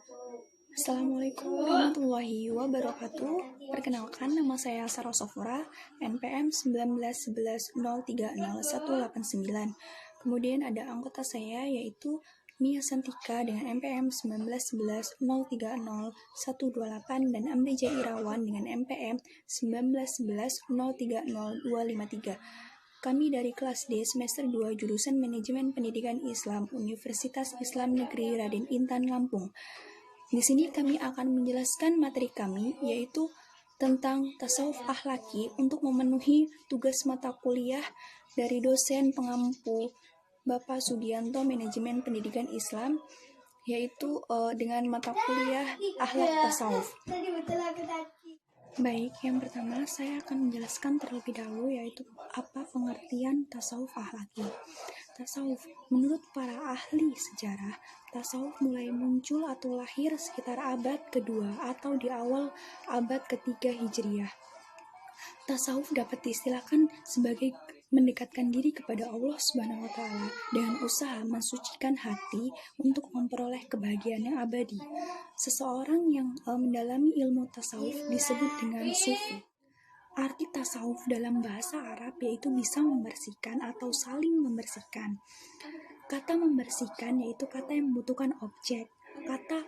Assalamualaikum warahmatullahi wabarakatuh. Perkenalkan, nama saya Sarah Sofura, NPM 1911030189. Kemudian ada anggota saya yaitu Mia Santika dengan NPM 1911030128 dan Amrija Irawan dengan NPM 1911030253. Kami dari kelas D semester 2 jurusan Manajemen Pendidikan Islam Universitas Islam Negeri Raden Intan Lampung. Di sini kami akan menjelaskan materi kami, yaitu tentang tasawuf akhlaki untuk memenuhi tugas mata kuliah dari dosen pengampu Bapak Sugianto Manajemen Pendidikan Islam, yaitu dengan mata kuliah akhlak tasawuf. Baik, yang pertama saya akan menjelaskan terlebih dahulu yaitu apa pengertian tasawuf akhlaki. Tasawuf, menurut para ahli sejarah, tasawuf mulai muncul atau lahir sekitar abad kedua atau di awal abad ketiga Hijriah. Tasawuf dapat diistilahkan sebagai mendekatkan diri kepada Allah Subhanahu wa Ta'ala dengan usaha mensucikan hati untuk memperoleh kebahagiaan yang abadi. Seseorang yang mendalami ilmu tasawuf disebut dengan sufi. Arti tasawuf dalam bahasa Arab yaitu bisa membersihkan atau saling membersihkan. Kata membersihkan yaitu kata yang membutuhkan objek. Kata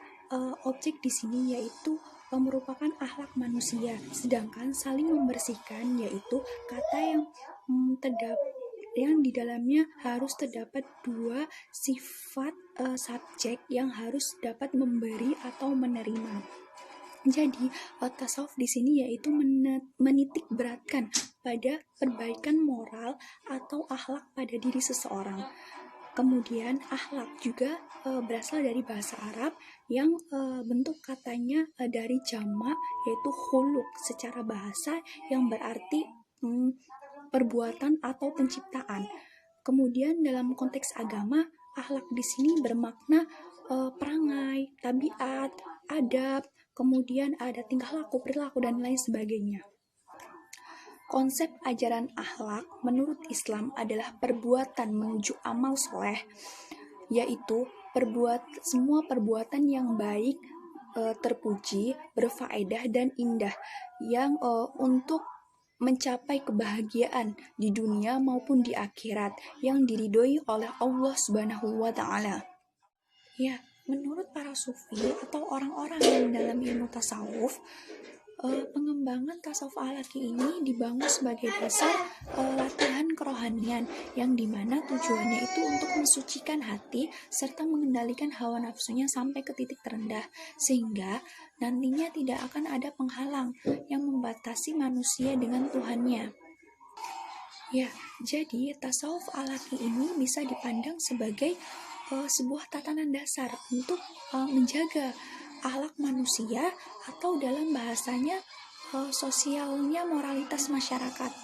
objek di sini yaitu merupakan akhlak manusia, sedangkan saling membersihkan yaitu kata yang di dalamnya harus terdapat dua sifat subjek yang harus dapat memberi atau menerima. Jadi, tasawuf di sini yaitu menitik beratkan pada perbaikan moral atau akhlak pada diri seseorang. Kemudian akhlak juga berasal dari bahasa Arab yang bentuk katanya dari jamak yaitu khuluq secara bahasa yang berarti perbuatan atau penciptaan. Kemudian dalam konteks agama, akhlak di sini bermakna perangai, tabiat, adab, kemudian ada tingkah laku, perilaku, dan lain sebagainya. Konsep ajaran akhlak menurut Islam adalah perbuatan menuju amal soleh, yaitu semua perbuatan yang baik, terpuji, berfaedah, dan indah, yang untuk mencapai kebahagiaan di dunia maupun di akhirat yang diridhoi oleh Allah Subhanahu wa Ta'ala. Ya, menurut para sufi atau orang-orang yang dalam ilmu tasawuf, pengembangan tasawuf akhlaki ini dibangun sebagai dasar latihan kerohanian yang dimana tujuannya itu untuk mensucikan hati serta mengendalikan hawa nafsunya sampai ke titik terendah sehingga nantinya tidak akan ada penghalang yang membatasi manusia dengan Tuhannya. Ya, jadi tasawuf akhlaki ini bisa dipandang sebagai sebuah tatanan dasar untuk menjaga akhlak manusia atau dalam bahasanya sosialnya moralitas masyarakat.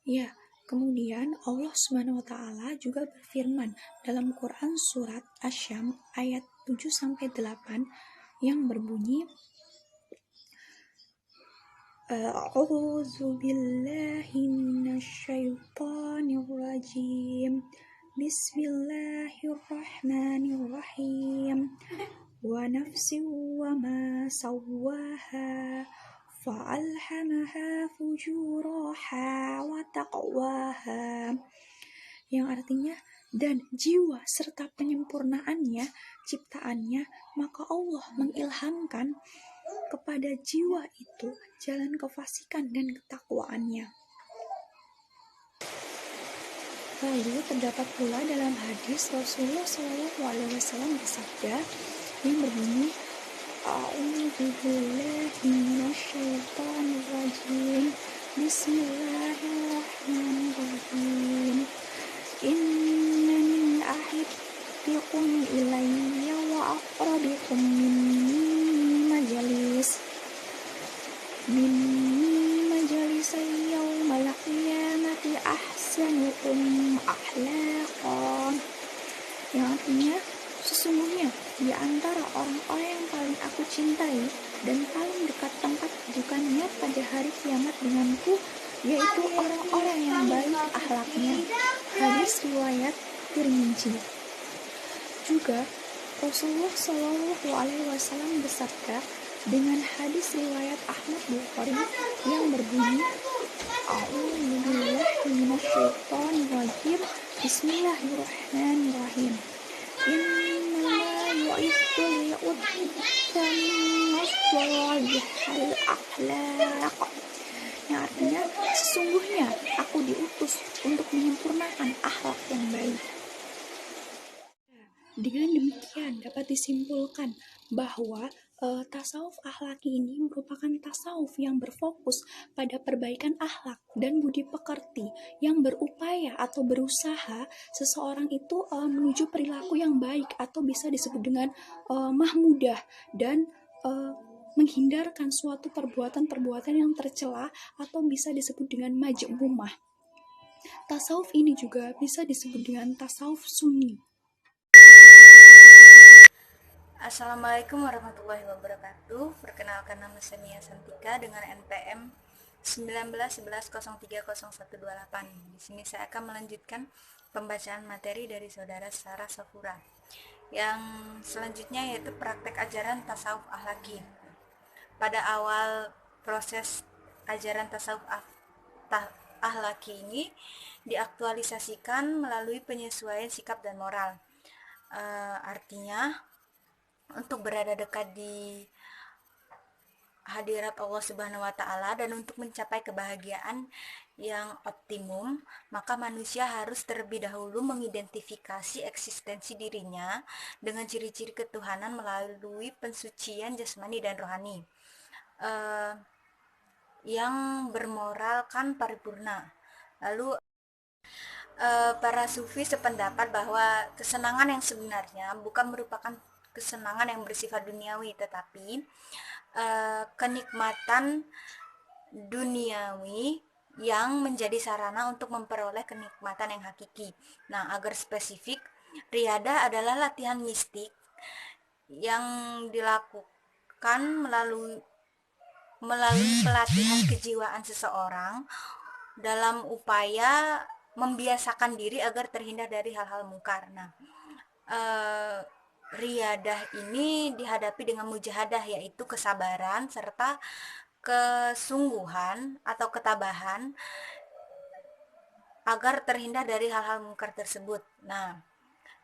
Ya, kemudian Allah Subhanahu wa Ta'ala juga berfirman dalam Quran surat Asy-Syam ayat 7-8 yang berbunyi A'udzu billahi minasyaitonir rajim. Bismillahirrahmanirrahim. Wa nafsin wa ma sawwaha fa'alhamaha fujuraha wa taqwaha. Yang artinya, dan jiwa serta penyempurnaannya, ciptaannya, maka Allah mengilhamkan kepada jiwa itu jalan kefasikan dan ketakwaannya. Lalu terdapat pula dalam hadis Rasulullah SAW bersabda yang berbunyi A'udzu billahi minasyaitonir rajim. Bismillahirrahmanirrahim. Inna min ahibbikum ilayya wa aqrabikum minni majalis yawmal qiyamati ahsanukum akhlaqan. Yang artinya, sesungguhnya di antara orang-orang yang paling aku cintai dan paling dekat tempat rujukannya pada hari kiamat denganku, yaitu orang-orang yang baik akhlaknya. Hadis riwayat Tirmidzi. Juga Rasulullah Shallallahu Alaihi Wasallam bersabda dengan hadis riwayat Ahmad Bukhari yang berbunyi, A'udzubillahi minasyaitonirrajim. Bismillahirrahmanirrahim. Innama yu'idzu li'udhika min salihil akhlaq. Yang artinya, sesungguhnya aku diutus untuk menyempurnakan akhlak yang baik. Dengan demikian dapat disimpulkan bahwa tasawuf akhlaki ini merupakan tasawuf yang berfokus pada perbaikan akhlak dan budi pekerti, yang berupaya atau berusaha seseorang itu menuju perilaku yang baik atau bisa disebut dengan mahmudah, dan menghindarkan suatu perbuatan-perbuatan yang tercela atau bisa disebut dengan majmumah. Tasawuf ini juga bisa disebut dengan tasawuf sunni. Assalamualaikum warahmatullahi wabarakatuh. Perkenalkan, nama saya Mia Santika dengan NPM 1911030128. Di sini saya akan melanjutkan pembacaan materi dari saudara Sarah Safura. Yang selanjutnya yaitu praktek ajaran tasawuf akhlaki. Pada awal proses ajaran tasawuf akhlaki ini diaktualisasikan melalui penyesuaian sikap dan moral. Artinya untuk berada dekat di hadirat Allah Subhanahu wa Ta'ala dan untuk mencapai kebahagiaan yang optimum, maka manusia harus terlebih dahulu mengidentifikasi eksistensi dirinya dengan ciri-ciri ketuhanan melalui pensucian jasmani dan rohani yang bermoralkan paripurna. Lalu para sufi sependapat bahwa kesenangan yang sebenarnya bukan merupakan kesenangan yang bersifat duniawi, tetapi kenikmatan duniawi yang menjadi sarana untuk memperoleh kenikmatan yang hakiki. Nah, agar spesifik, riyadah adalah latihan mistik yang dilakukan melalui pelatihan kejiwaan seseorang dalam upaya membiasakan diri agar terhindar dari hal-hal mungkar. Nah, riyadah ini dihadapi dengan mujahadah, yaitu kesabaran serta kesungguhan atau ketabahan agar terhindar dari hal-hal mungkar tersebut. Nah,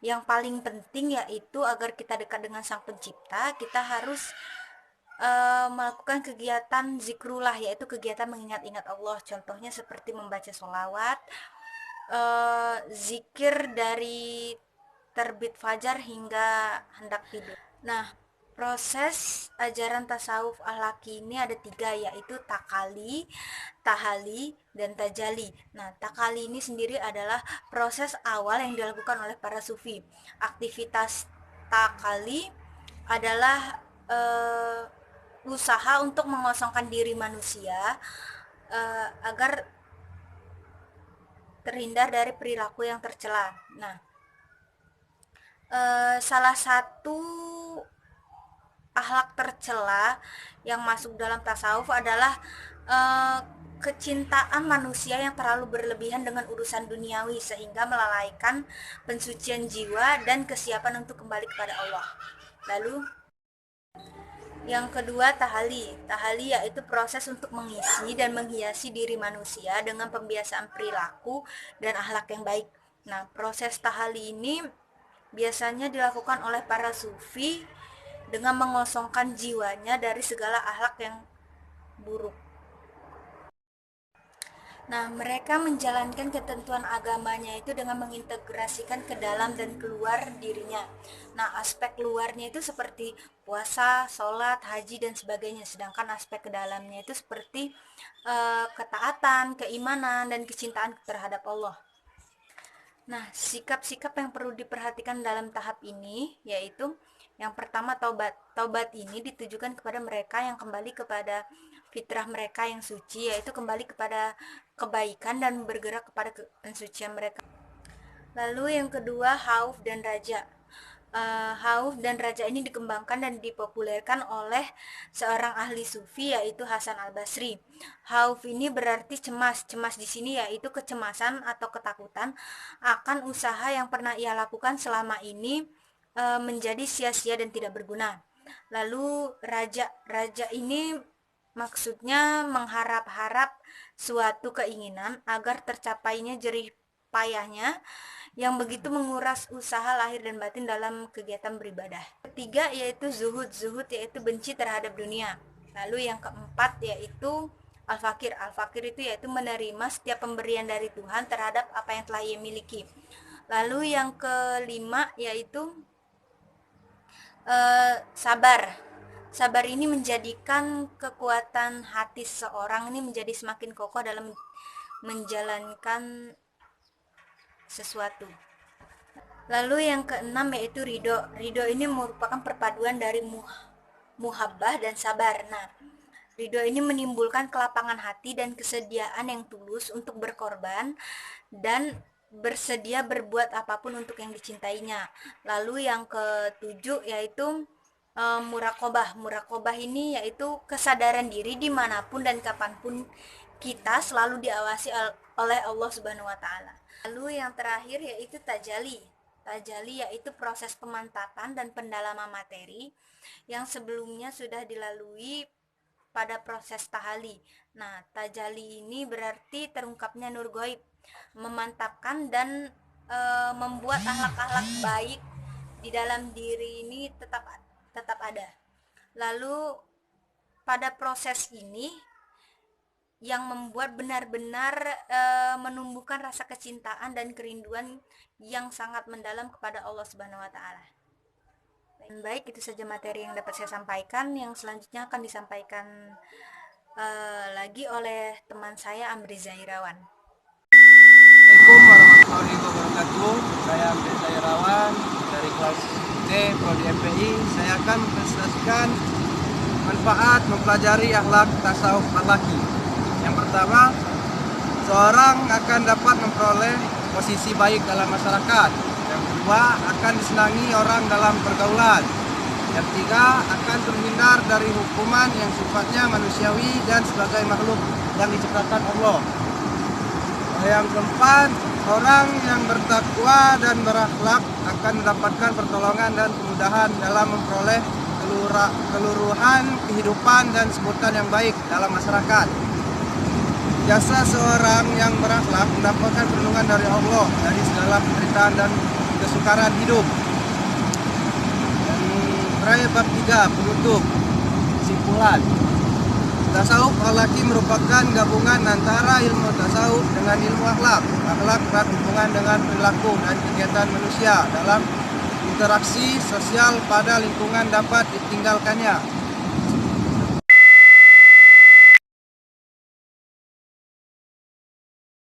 yang paling penting yaitu agar kita dekat dengan Sang Pencipta, kita harus melakukan kegiatan zikrullah, yaitu kegiatan mengingat-ingat Allah. Contohnya seperti membaca sholawat, zikir dari terbit fajar hingga hendak tidur. Nah, proses ajaran tasawuf akhlaki ini ada 3, yaitu takali, tahali, dan tajali. Nah, takali ini sendiri adalah proses awal yang dilakukan oleh para sufi. Aktivitas takali adalah usaha untuk mengosongkan diri manusia agar terhindar dari perilaku yang tercela. Nah, salah satu akhlak tercela yang masuk dalam tasawuf adalah kecintaan manusia yang terlalu berlebihan dengan urusan duniawi sehingga melalaikan pensucian jiwa dan kesiapan untuk kembali kepada Allah. Lalu yang kedua, tahali. Tahali yaitu proses untuk mengisi dan menghiasi diri manusia dengan pembiasaan perilaku dan akhlak yang baik. Nah, proses tahali ini biasanya dilakukan oleh para sufi dengan mengosongkan jiwanya dari segala akhlak yang buruk. Nah, mereka menjalankan ketentuan agamanya itu dengan mengintegrasikan ke dalam dan keluar dirinya. Nah, aspek luarnya itu seperti puasa, sholat, haji, dan sebagainya. Sedangkan aspek ke dalamnya itu seperti ketaatan, keimanan, dan kecintaan terhadap Allah. Nah, sikap-sikap yang perlu diperhatikan dalam tahap ini yaitu yang pertama, taubat. Taubat ini ditujukan kepada mereka yang kembali kepada fitrah mereka yang suci, yaitu kembali kepada kebaikan dan bergerak kepada pensucian mereka. Lalu yang kedua, khauf dan raja. Khauf dan raja ini dikembangkan dan dipopulerkan oleh seorang ahli sufi yaitu Hasan al-Basri. Khauf ini berarti cemas. Cemas di sini yaitu kecemasan atau ketakutan akan usaha yang pernah ia lakukan selama ini menjadi sia-sia dan tidak berguna. Lalu raja ini maksudnya mengharap-harap suatu keinginan agar tercapainya jerih payahnya yang begitu menguras usaha lahir dan batin dalam kegiatan beribadah. Ketiga yaitu zuhud. Zuhud yaitu benci terhadap dunia. Lalu yang keempat yaitu al-fakir. Al-fakir itu yaitu menerima setiap pemberian dari Tuhan terhadap apa yang telah ia miliki. Lalu yang kelima yaitu sabar. Sabar ini menjadikan kekuatan hati seseorang ini menjadi semakin kokoh dalam menjalankan sesuatu. Lalu yang keenam yaitu ridho. Ridho ini merupakan perpaduan dari muhabbah dan sabar. Nah, ridho ini menimbulkan kelapangan hati dan kesediaan yang tulus untuk berkorban dan bersedia berbuat apapun untuk yang dicintainya. Lalu yang ketujuh yaitu muraqobah. Muraqobah ini yaitu kesadaran diri dimanapun dan kapanpun kita selalu diawasi oleh Allah Subhanahu wa Ta'ala. Lalu yang terakhir yaitu tajali. Tajali yaitu proses pemantapan dan pendalaman materi yang sebelumnya sudah dilalui pada proses tahali. Nah, tajali ini berarti terungkapnya nur gaib, memantapkan dan membuat akhlak-akhlak baik di dalam diri ini tetap ada. Lalu pada proses ini yang membuat benar-benar menumbuhkan rasa kecintaan dan kerinduan yang sangat mendalam kepada Allah Subhanahu wa Ta'ala. Baik, itu saja materi yang dapat saya sampaikan. Yang selanjutnya akan disampaikan lagi oleh teman saya Amri Zahirawan. Assalamualaikum warahmatullahi wabarakatuh. Saya Amri Zahirawan dari kelas D Prodi MPI. Saya akan mempresentasikan manfaat mempelajari akhlak tasawuf akhlaki. Yang pertama, seorang akan dapat memperoleh posisi baik dalam masyarakat. Yang kedua, akan disenangi orang dalam pergaulan. Yang ketiga, akan terhindar dari hukuman yang sifatnya manusiawi dan sebagai makhluk yang diciptakan Allah. Yang keempat, orang yang bertakwa dan berakhlak akan mendapatkan pertolongan dan kemudahan dalam memperoleh keluruhan kehidupan dan sebutan yang baik dalam masyarakat. Jasa seorang yang berakhlak mendapatkan perlindungan dari Allah dari segala penderitaan dan kesukaran hidup. Dan terakhir bab 3 penutup kesimpulan. Tasawuf akhlaki merupakan gabungan antara ilmu tasawuf dengan ilmu akhlak. Akhlak erat hubungan dengan perilaku dan kegiatan manusia dalam interaksi sosial pada lingkungan dapat ditinggalkannya.